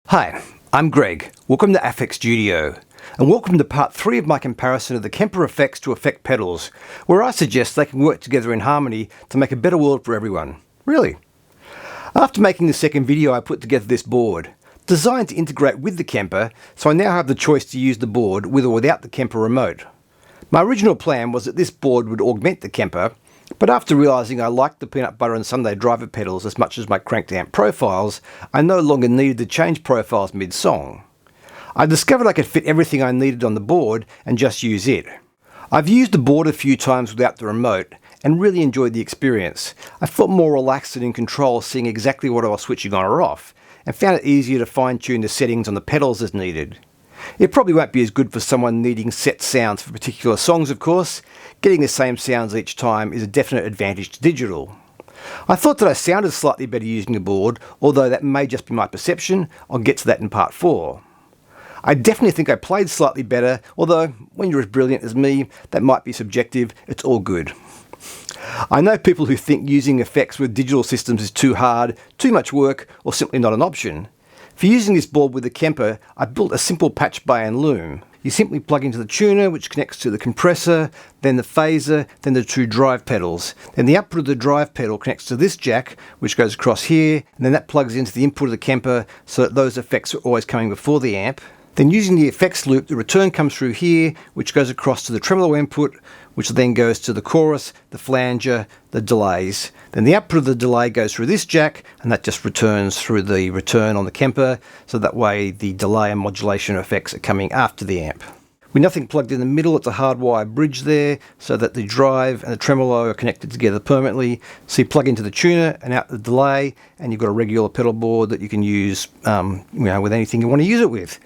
Hi, I'm Greg. Welcome to Effect Studio, and welcome to part 3 of my comparison of the Kemper Effects to Effect Pedals, where I suggest they can work together in harmony to make a better world for everyone. Really. After making the second video, I put together this board, designed to integrate with the Kemper, so I now have the choice to use the board with or without the Kemper remote. My original plan was that this board would augment the Kemper, but after realising I liked the peanut butter and Sunday driver pedals as much as my cranked amp profiles, I no longer needed to change profiles mid-song. I discovered I could fit everything I needed on the board and just use it. I've used the board a few times without the remote and really enjoyed the experience. I felt more relaxed and in control seeing exactly what I was switching on or off, and found it easier to fine-tune the settings on the pedals as needed. It probably won't be as good for someone needing set sounds for particular songs, of course. Getting the same sounds each time is a definite advantage to digital. I thought that I sounded slightly better using the board, although that may just be my perception. I'll get to that in part 4. I definitely think I played slightly better, although when you're as brilliant as me, that might be subjective. It's all good. I know people who think using effects with digital systems is too hard, too much work, or simply not an option. For using this board with the Kemper, I built a simple Patchbay and loom. You simply plug into the tuner, which connects to the compressor, then the phaser, then the 2 drive pedals. Then the output of the drive pedal connects to this jack, which goes across here, and then that plugs into the input of the Kemper so that those effects are always coming before the amp. Then using the effects loop, the return comes through here, which goes across to the tremolo input, which then goes to the chorus, the flanger, the delays. Then the output of the delay goes through this jack, and that just returns through the return on the Kemper, so that way the delay and modulation effects are coming after the amp. With nothing plugged in the middle, it's a hardwired bridge there, so that the drive and the tremolo are connected together permanently. So you plug into the tuner and out the delay, and you've got a regular pedal board that you can use with anything you want to use it with.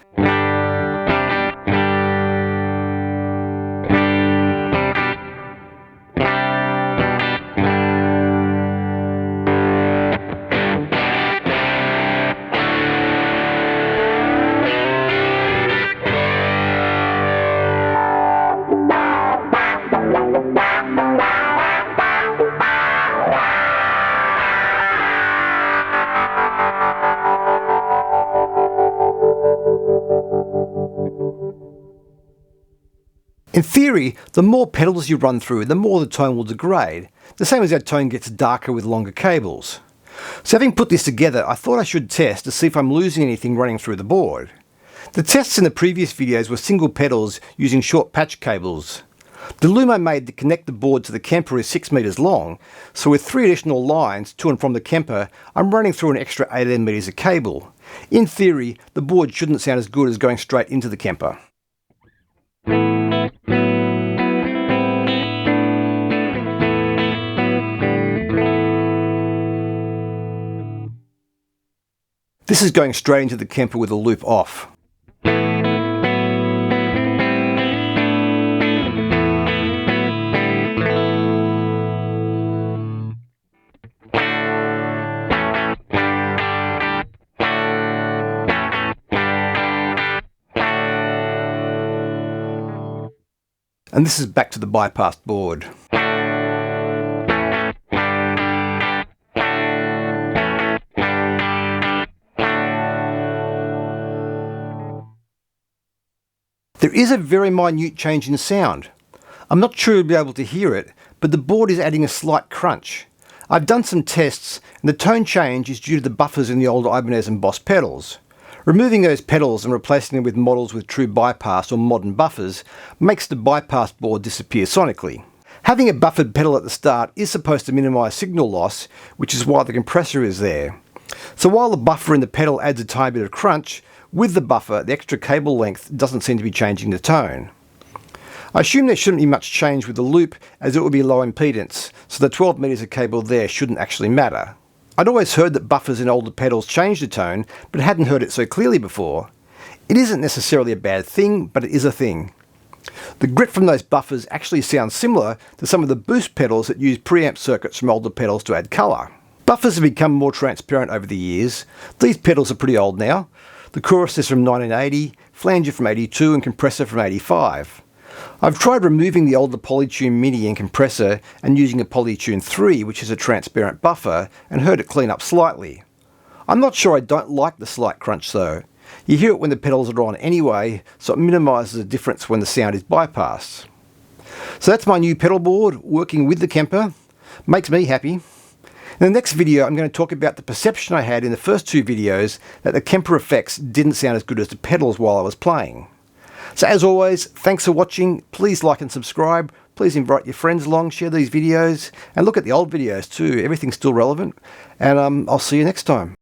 In theory, the more pedals you run through, the more the tone will degrade, the same as our tone gets darker with longer cables. So having put this together, I thought I should test to see if I'm losing anything running through the board. The tests in the previous videos were single pedals using short patch cables. The loom I made to connect the board to the Kemper is 6 meters long, so with 3 additional lines to and from the Kemper, I'm running through an extra 18 meters of cable. In theory, the board shouldn't sound as good as going straight into the Kemper. This is going straight into the Kemper with the loop off. And this is back to the bypassed board. There is a very minute change in sound. I'm not sure you'll be able to hear it, but the board is adding a slight crunch. I've done some tests, and the tone change is due to the buffers in the old Ibanez and Boss pedals. Removing those pedals and replacing them with models with true bypass or modern buffers makes the bypass board disappear sonically. Having a buffered pedal at the start is supposed to minimise signal loss, which is why the compressor is there. So while the buffer in the pedal adds a tiny bit of crunch, with the buffer, the extra cable length doesn't seem to be changing the tone. I assume there shouldn't be much change with the loop, as it would be low impedance, so the 12 meters of cable there shouldn't actually matter. I'd always heard that buffers in older pedals change the tone, but hadn't heard it so clearly before. It isn't necessarily a bad thing, but it is a thing. The grit from those buffers actually sounds similar to some of the boost pedals that use preamp circuits from older pedals to add colour. Buffers have become more transparent over the years. These pedals are pretty old now. The chorus is from 1980, flanger from 82 and compressor from 85. I've tried removing the older Polytune Mini and compressor and using a Polytune 3, which is a transparent buffer, and heard it clean up slightly. I'm not sure I don't like the slight crunch though. You hear it when the pedals are on anyway, so it minimises the difference when the sound is bypassed. So that's my new pedal board working with the Kemper. Makes me happy. In the next video, I'm going to talk about the perception I had in the first two videos that the Kemper Effects didn't sound as good as the pedals while I was playing. So as always, thanks for watching. Please like and subscribe. Please invite your friends along, share these videos, and look at the old videos too. Everything's still relevant. And I'll see you next time.